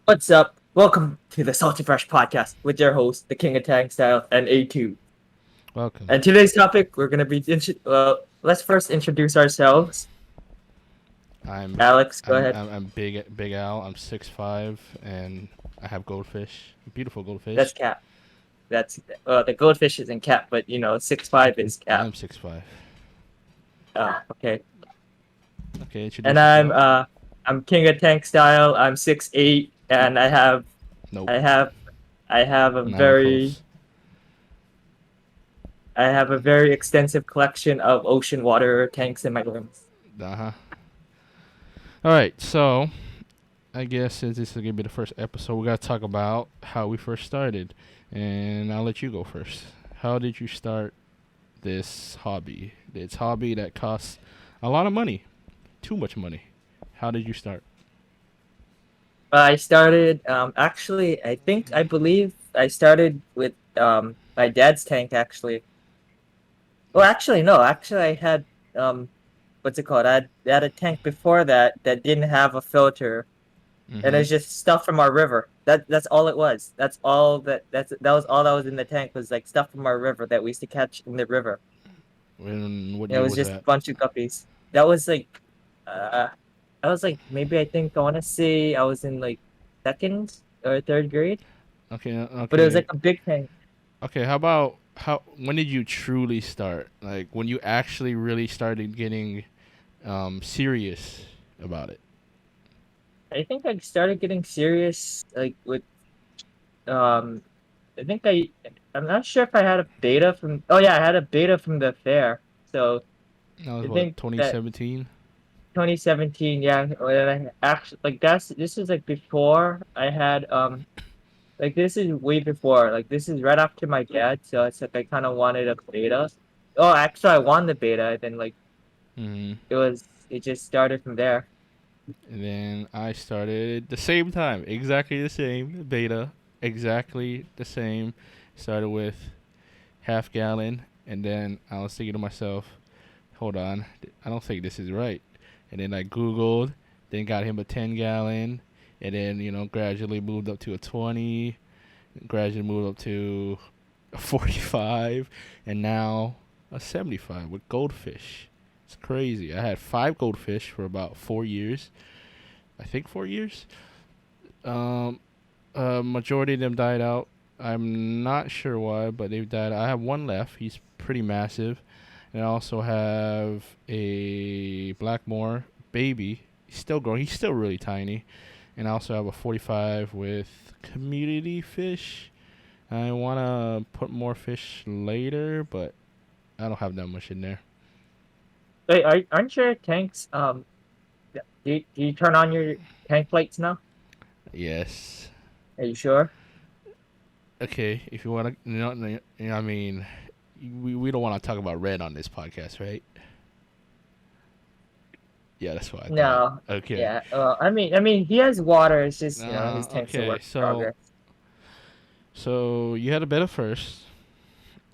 What's up? Welcome to the Salty Fresh podcast with your host, the King of Tang Style, and A2. Welcome. And today's topic, we're gonna be let's first introduce ourselves. I'm Alex, go I'm ahead. I'm, I'm Big Al. I'm 6'5" and I have goldfish. Beautiful That's goldfish. Cap. That's the goldfish is in Cap, but 6'5" is Cap. I'm 6'5". Okay. Okay, And introduce yourself. I'm King of Tank Style. I'm 6'8", and Nope, I have I have a not even very close. I have a very extensive collection of ocean water tanks in my room. Uh-huh. All right, so I guess since this is gonna be the first episode, we gotta talk about how we first started, and I'll let you go first. How did you start this hobby? This hobby that costs a lot of money, too much money. How did you start? I started actually I believe I started with my dad's tank actually. Well, actually no, actually I had what's it called? I had a tank before that didn't have a filter, and Mm-hmm. it's just stuff from our river. That's all it was. That was all that was in the tank was like stuff from our river that we used to catch in the river. And what It year was was just a that? bunch of guppies. That was like uh I was like maybe I think I want to say I was in like second or third grade, Okay, but it was okay, like a big tank. okay. How about how? When did you truly start? Like when you actually really started getting serious about it. I think I started getting serious like with um I think I'm not sure if I had a beta from oh yeah, I had a beta from the fair. So That was I what think that 2017. 2017, yeah, when I actually like this is like before I had like this is way before. Like this is right after my dad, so it's like I kind of wanted a beta. Oh, actually I won the beta and then like Mm-hmm. it just started from there. And then I started the same time, exactly the same beta, exactly the same. Started with half gallon, and then I was thinking to myself, hold on, I don't think this is right. And then I Googled, then got him a 10 gallon, and then gradually moved up to a 20, gradually moved up to a 45, and now a 75 with goldfish. It's crazy. I had 5 goldfish for about 4 years. I think 4 years. Um, Majority of them died out. I'm not sure why, but they've died. I have one left. He's pretty massive. And I also have a Blackmore baby. He's still growing. He's still really tiny. And I also have a 45 with community fish. I want to put more fish later, but I don't have that much in there. Wait, aren't your tanks do you turn on your tank lights now? Yes. Are you sure? Okay, if you want to, I mean, we don't want to talk about red on this podcast, right? Yeah, that's what I thought. No. Okay. Yeah. I mean, he has water. It's just his tank's a Okay. work in So, progress. so you had a beta first,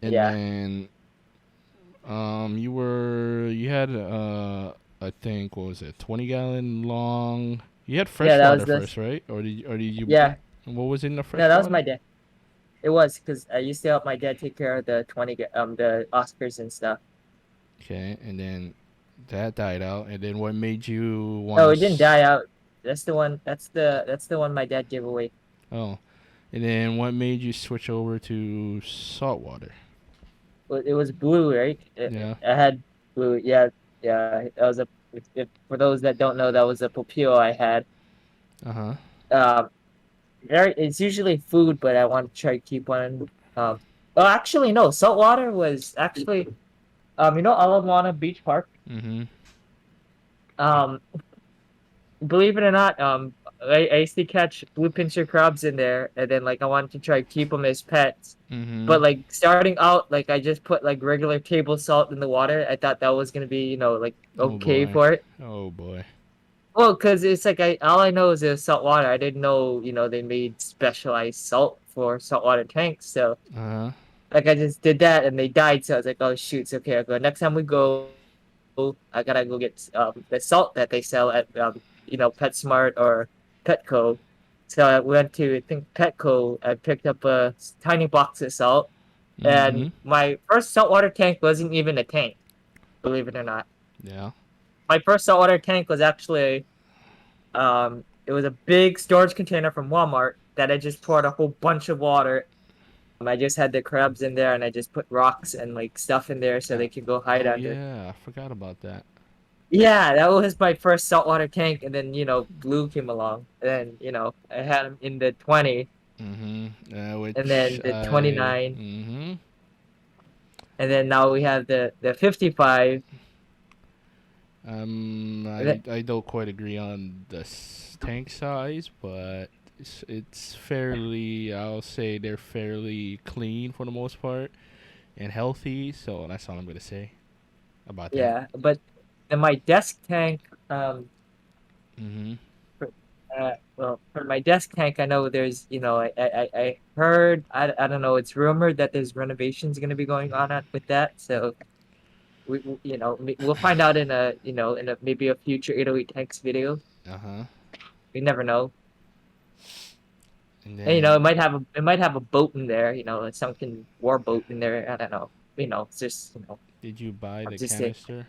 and Yeah. then you had I think what was it, 20 gallon long. You had Yeah, fresh that was water the first, right? Or did you? yeah. What was in the No, fresh that was water? my dad. It was because I used to help my dad take care of the Oscars and stuff. Okay, and then that died out, and then what made you want No, to? it didn't die out. That's the one. That's the one my dad gave away. Oh, and then what made you switch over to saltwater? It was blue, right? Yeah. I had blue. Yeah, yeah. That was for those that don't know, that was a pupil I had. Uh huh. Um, it's usually food, but I want to try to keep one. Well, actually, no. Saltwater was actually Ala Beach Park. Mhm. Um, believe it or not, I used to catch blue pincher crabs in there, and then like I wanted to try to keep them as pets. But Mhm. like starting out, like I just put like regular table salt in the water. I thought that was gonna be, like Oh okay boy. for it. Oh boy. Well, because it's like I all I know is it's salt water. I didn't know, they made specialized salt for saltwater tanks. So Uh huh. like I just did that and they died. So I was like, oh shoot, it's okay. I go next time we go, I gotta go get the salt that they sell at PetSmart or Petco. So I went to, I think, Petco. I picked up a tiny box of salt, Mm-hmm. and my first saltwater tank wasn't even a tank, believe it or not. Yeah. My first saltwater tank was actually it was a big storage container from Walmart that I just poured a whole bunch of water. I just had the crabs in there, and I just put rocks and like stuff in there so Uh, they could go hide oh under. yeah, I forgot about that. Yeah, that was my first saltwater tank, and then Blue came along, and I had him in the 20, Mm-hmm. and Which then the I. 29, Mm-hmm. and then now we have the 55. And I don't quite agree on the tank size, but it's fairly. I'll say they're fairly clean for the most part and healthy. So that's all I'm gonna say about that. yeah, but in my desk tank, Mm-hmm. for, well, for my desk tank, I know there's, I heard, I don't know, it's rumored that there's renovations going to be going on with that. So we'll find out in a maybe a future 808 tanks video. Uh huh. We never know. And And then it might have a boat in there, a sunken war boat in there. I don't know. It's just, did you buy I'm the just saying. canister?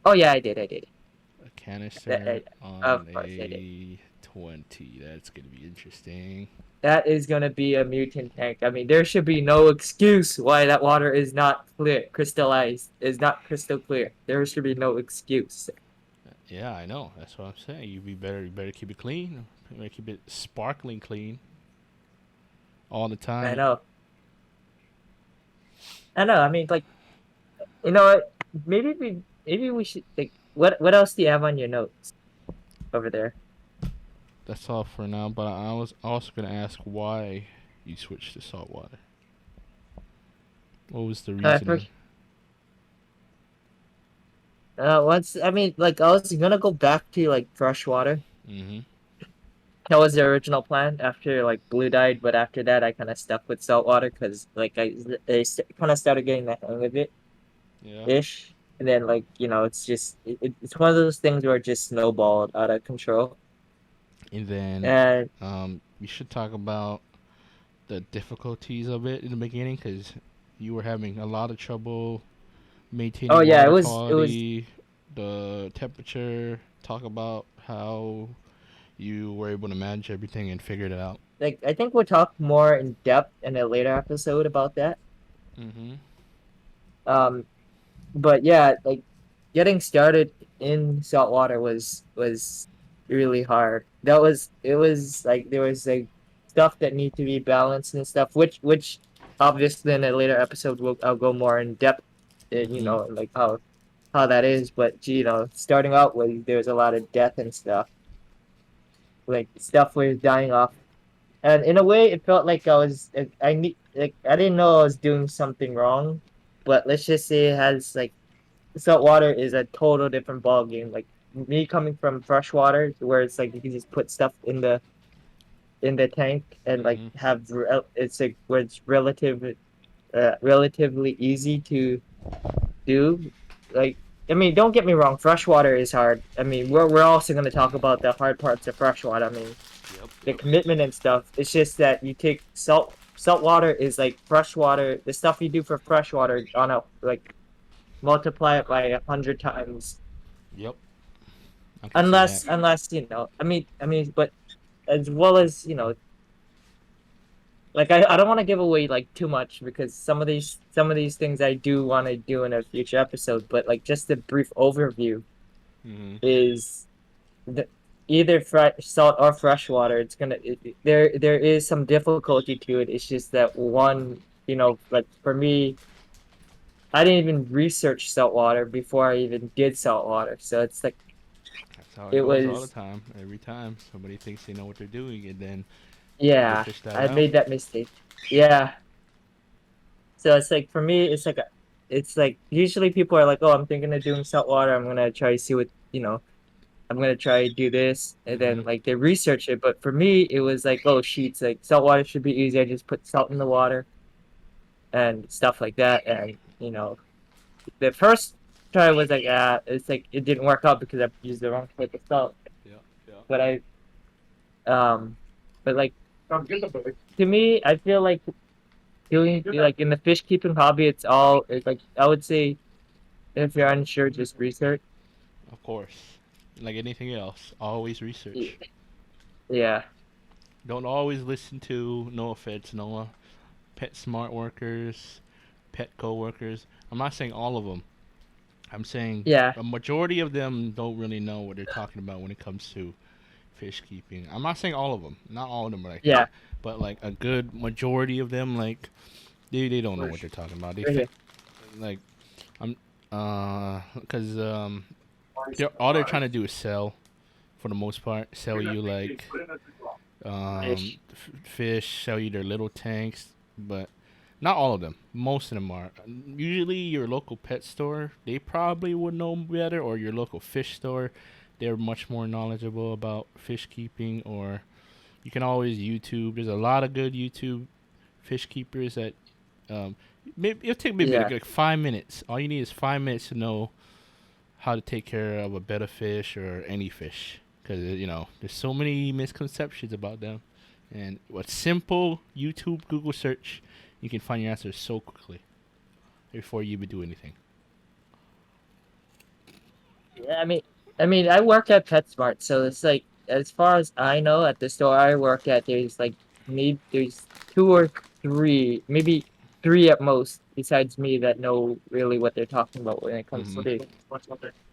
Oh yeah, I did. A canister on Of course I did. a 20. That's gonna be interesting. That is gonna be a mutant tank. I mean, there should be no excuse why that water is not clear, crystallized, is not crystal clear. There should be no excuse. Yeah, I know. That's what I'm saying. You better keep it clean. You better keep it sparkling clean all the I time. know. I know. I mean, like, you know what? Maybe we should like what else do you have on your notes over there? That's all for now. But I was also gonna ask why you switched to salt water. What was the For reasoning? once I mean, like, I was gonna go back to like fresh water. Mm-hmm. That was the original plan after like Blue died, but after that I kind of stuck with salt water because like kind of started getting the hang of it Yeah. ish, and then like it's just it's one of those things where it just snowballed out of control. And then And we should talk about the difficulties of it in the beginning because you were having a lot of trouble oh maintaining yeah, water it was quality, the temperature. Talk about how you were able to manage everything and figured it out. like I think we'll talk more in depth in a later episode about that. Mm-hmm. Um, but yeah, like getting started in saltwater was really hard. It was like there was like stuff that need to be balanced and stuff, which obviously in a later episode I'll go more in depth, Mm-hmm. like how that is. But starting out with there's a lot of death and stuff, like stuff was dying off, and in a way it felt like I need like I didn't know I was doing something wrong, but let's just say it has like salt water is a total different ball game. Like me coming from freshwater, where it's like you can just put stuff in the tank and like Mm-hmm. it's like where it's relatively easy to do. Like I mean, don't get me wrong, freshwater is hard. I mean, we're also going to talk about the hard parts of freshwater. I mean, Yep. the Yep. commitment and stuff. It's just that you take salt water is like freshwater. The stuff you do for freshwater on a like multiply it by 100 times. Yep. I can see that. Unless but as well as like I don't want to give away like too much because some of these things I do want to do in a future episode. But like just a brief overview Mm-hmm. is the, either fresh salt or fresh water. There is some difficulty to it. It's just that one, like for me, I didn't even research salt water before I even did salt water. So it's like That's how it it goes all the was, time. Every time somebody thinks they know what they're doing, and then they yeah, fish that I out. made that mistake. Yeah. So it's like for me, it's like usually people are like, oh, I'm thinking of doing salt water. I'm gonna try to see what I'm gonna try to do this, and Mm-hmm. then like they research it. But for me, it was like, oh, sheets like salt water should be easy. I just put salt in the water and stuff like that. And the first try was like, it's like it didn't work out because I used the wrong type of salt. Yeah. Yeah. But But like to me, I feel like doing like in the fish keeping hobby, it's like I would say if you're unsure, just research. Of course, like anything else, always research. Yeah, Don't always listen to, no offense, Noah, pet smart workers, pet co-workers. I'm not saying all of them. I'm saying yeah, a majority of them don't really know what they're talking about when it comes to fish keeping. I'm not saying all of them. Not all of them are like yeah. that. But like a good majority of them, like they don't know what they're talking about. They Right here. like I'm because they're trying to do is sell for the most part. Sell you like Fish. fish, sell you their little tanks, but not all of them. Most of them are. Usually, your local pet store, they probably would know better, or your local fish store, they're much more knowledgeable about fish keeping. Or you can always YouTube. There's a lot of good YouTube fish keepers that maybe it'll take maybe Yeah, like 5 minutes. All you need is 5 minutes to know how to take care of a betta fish or any fish, because there's so many misconceptions about them. And with simple YouTube Google search, you can find your answers so quickly before you even do anything. yeah. I mean, I work at PetSmart, so it's like as far as I know, at the store I work at, there's like maybe there's two or three, maybe three at most, besides me that know really what they're talking about when it comes Hmm.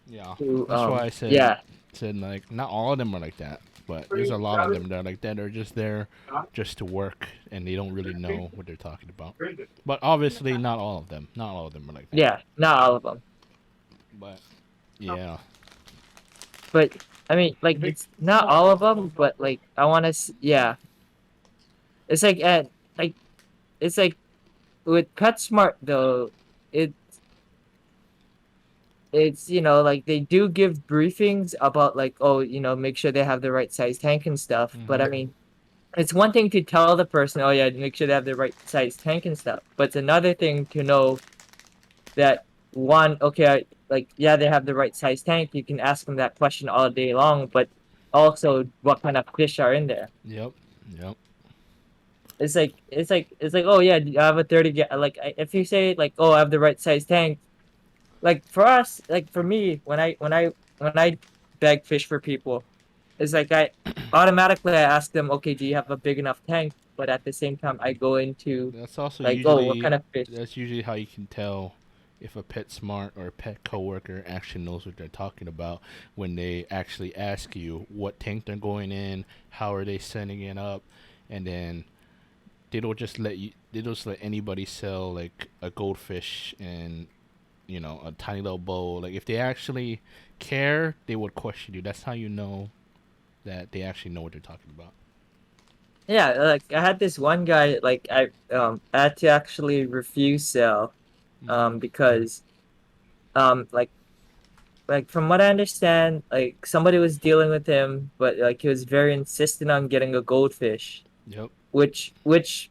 Yeah, to that's why I said yeah, like not all of them are like that, but there's a lot of them that are like that. Are just there just to work, and they don't really know what they're talking about. But obviously, not all of them. Not all of them are like that. yeah, not all of them. But yeah. But I mean, like it's not all of them, but like I want to, yeah. It's like it's like with PetSmart though, it it's like they do give briefings about like, oh, make sure they have the right size tank and stuff. But I Hmm. mean, it's one thing to tell the person, oh yeah, make sure they have the right size tank and stuff. But it's another thing to know that one, okay, like yeah, they have the right size tank. You can ask them that question all day long, but also what kind of fish are in there. Yep. Yep. It's like oh yeah, I have a 30 like if you say like, oh, I have the right size tank, like for us, like for me, when I bag fish for people, it's like I automatically I ask them, okay, do you have a big enough tank? But at the same time, I go into That's also like, oh, what usually kind of fish? that's usually how you can tell if a pet smart or a pet coworker actually knows what they're talking about when they actually ask you what tank they're going in, how are they setting it up, and then they don't just let anybody sell like a goldfish and a tiny little bowl. Like if they actually care, they would question you. That's how you know that they actually know what they're talking about. Yeah, like I had this one guy, like I had to actually refuse sell, Mm-hmm. because like from what I understand, like somebody was dealing with him, but like he was very insistent on getting a goldfish. Yep. Which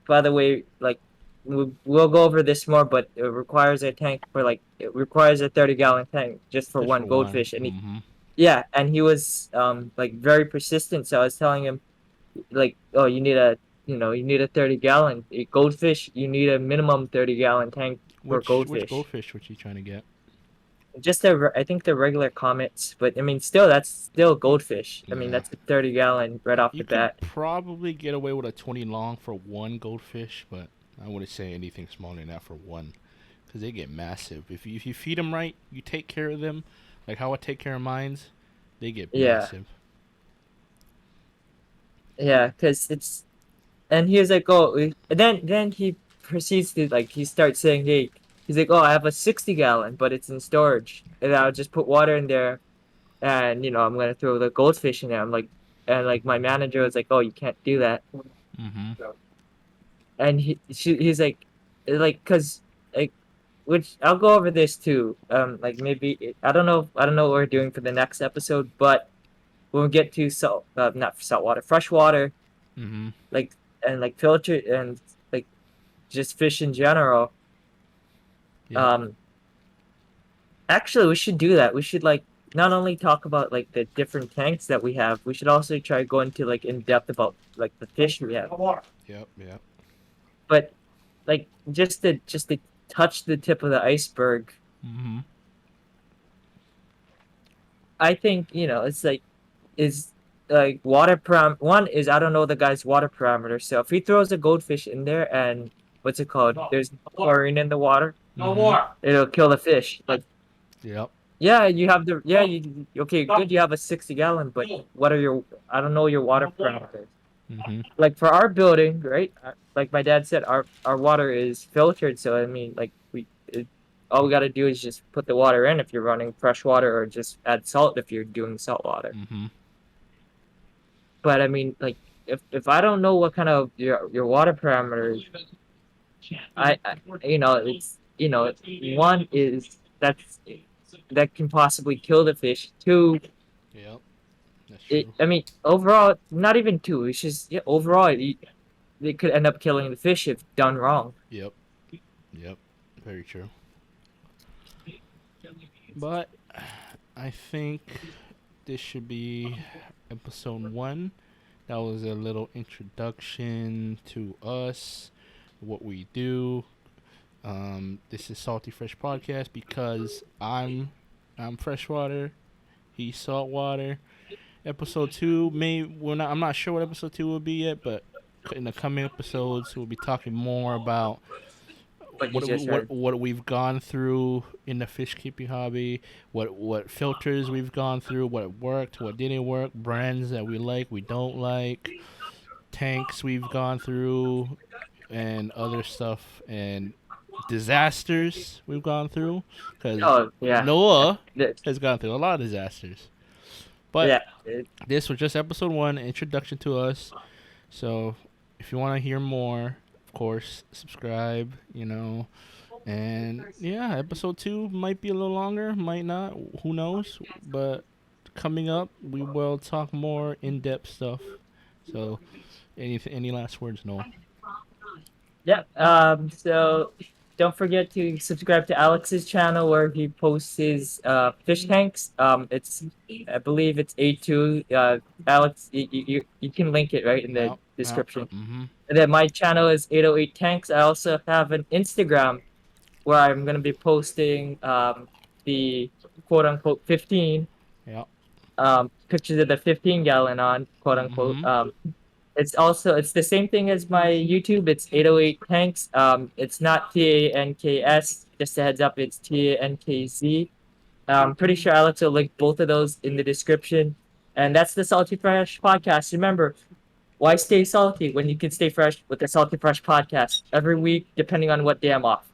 by the way, like we'll go over this more, but it requires a 30-gallon tank just for Just one for one. goldfish. And Mm-hmm. yeah, and he was like very persistent, so I was telling him like, oh, you need a 30-gallon goldfish. You need a minimum 30-gallon tank for Which goldfish. goldfish was you trying to get? Just I think the regular comets, but I mean still that's still goldfish. I mean Yeah. that's a 30-gallon right off You the could bat. probably get away with a 20 long for one goldfish, but I wouldn't say anything smaller than that for one, because they get massive. If you feed them right, you take care of them, like how I take care of mines, they get Yeah. massive. Yeah, because it's and he was like, oh, and then he proceeds to like he starts saying, hey, he's like, oh, I have a 60-gallon, but it's in storage, and I'll just put water in there, and I'm gonna throw the goldfish in there. I'm like, and like my manager was like, oh, you can't do that, Mm-hmm. and he's like, cause like, which I'll go over this too. Like maybe I don't know what we're doing for the next episode, but when we get to not saltwater, freshwater, Mm-hmm. like and like filter and like just fish in general. Yep. Um, actually, we should do that. We should like not only talk about like the different tanks that we have, we should also try going to like in depth about like the fish we have. Yep. Yep. But like just to touch the tip of the iceberg, Mm-hmm. I think it's like is like water one is I don't know the guy's water parameter. So if he throws a goldfish in there and what's it called? There's chlorine in the water, it'll kill the fish. Like Yep. yeah, you have the yeah you okay good you have a 60 gallon, but what are your I don't know your water parameters. Mm-hmm. Like for our building, right? Like my dad said, our water is filtered. So I mean, like all we got to do is just put the water in if you're running fresh water, or just add salt if you're doing salt water. Mm-hmm. But I mean, like if I don't know what kind of your water parameters, I it's one is that can possibly kill the fish. Two, Yep. That's true. I mean overall, not even two. It's just overall it could end up killing the fish if done wrong. Yep. Yep. Very true. But I think this should be episode 1. That was a little introduction to us, what we do. This is Salty Fresh Podcast because I'm freshwater, he's saltwater. Episode 2 I'm not sure what episode 2 will be yet, but in the coming episodes we'll be talking more about But you just heard. what we've gone through in the fish keeping hobby, what filters we've gone through, what worked, what didn't work, brands that we like, we don't like, tanks we've gone through, and other stuff, and disasters we've gone through. Because Oh yeah, Noah Th- has gone through a lot of disasters. But yeah. this was just episode 1, introduction to us. So if you want to hear more, of course, subscribe, And yeah, episode 2 might be a little longer, might not, who knows. But coming up, we will talk more in-depth stuff. So any last words, Noah? Yeah. So don't forget to subscribe to Alex's channel where he posts his fish tanks. It's I believe it's A2. Alex, you can link it right in the description. Mm-hmm. And then my channel is 808 Tanks. I also have an Instagram where I'm gonna be posting the quote unquote 15 Yeah. pictures of the 15 gallon on quote unquote. Mhm. It's the same thing as my YouTube. It's 808 Tanks. It's not TANKS. Just a heads up, it's TANKZ. I'm pretty sure Alex will link both of those in the description. And that's the Salty Fresh podcast. Remember, why stay salty when you can stay fresh with the Salty Fresh podcast every week, depending on what day I'm off.